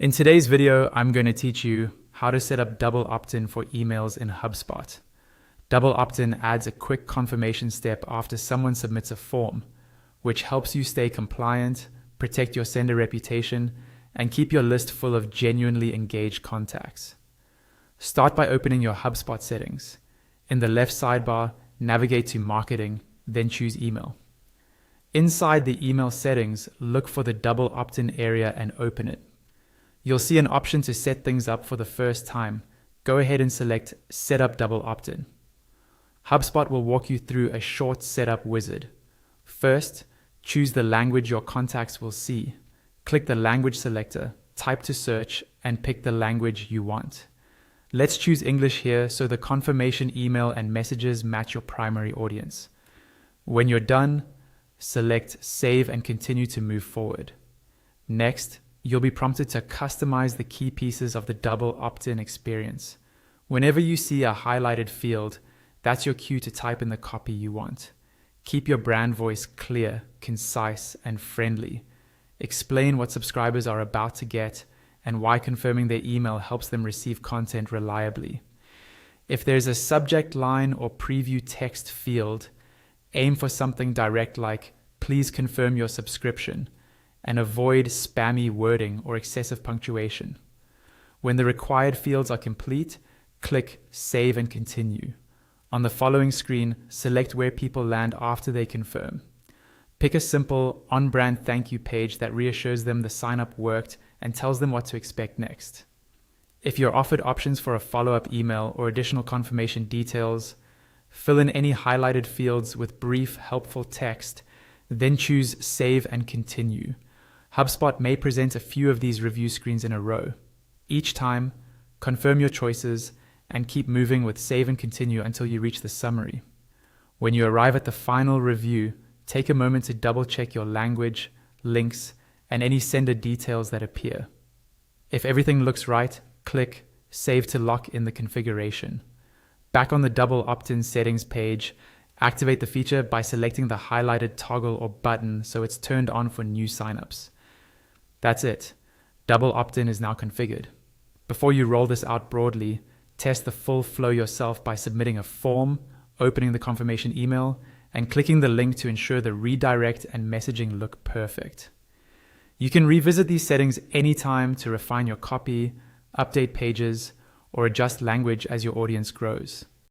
In today's video, I'm going to teach you how to set up double opt-in for emails in HubSpot. Double opt-in adds a quick confirmation step after someone submits a form, which helps you stay compliant, protect your sender reputation, and keep your list full of genuinely engaged contacts. Start by opening your HubSpot settings. In the left sidebar, navigate to Marketing, then choose Email. Inside the email settings, look for the double opt-in area and open it. You'll see an option to set things up for the first time. Go ahead and select Set up Double Opt-in. HubSpot will walk you through a short setup wizard. First, choose the language your contacts will see. Click the language selector, type to search, and pick the language you want. Let's choose English here so the confirmation email and messages match your primary audience. When you're done, select Save and continue to move forward. Next, you'll be prompted to customize the key pieces of the double opt-in experience. Whenever you see a highlighted field, that's your cue to type in the copy you want. Keep your brand voice clear, concise, and friendly. Explain what subscribers are about to get and why confirming their email helps them receive content reliably. If there's a subject line or preview text field, aim for something direct like, "Please confirm your subscription," and avoid spammy wording or excessive punctuation. When the required fields are complete, click Save and Continue. On the following screen, select where people land after they confirm. Pick a simple, on-brand thank you page that reassures them the sign-up worked and tells them what to expect next. If you're offered options for a follow-up email or additional confirmation details, fill in any highlighted fields with brief, helpful text, then choose Save and Continue. HubSpot may present a few of these review screens in a row. Each time, confirm your choices and keep moving with Save and Continue until you reach the summary. When you arrive at the final review, take a moment to double-check your language, links, and any sender details that appear. If everything looks right, click Save to lock in the configuration. Back on the double opt-in settings page, activate the feature by selecting the highlighted toggle or button so it's turned on for new signups. That's it. Double opt-in is now configured. Before you roll this out broadly, test the full flow yourself by submitting a form, opening the confirmation email, and clicking the link to ensure the redirect and messaging look perfect. You can revisit these settings anytime to refine your copy, update pages, or adjust language as your audience grows.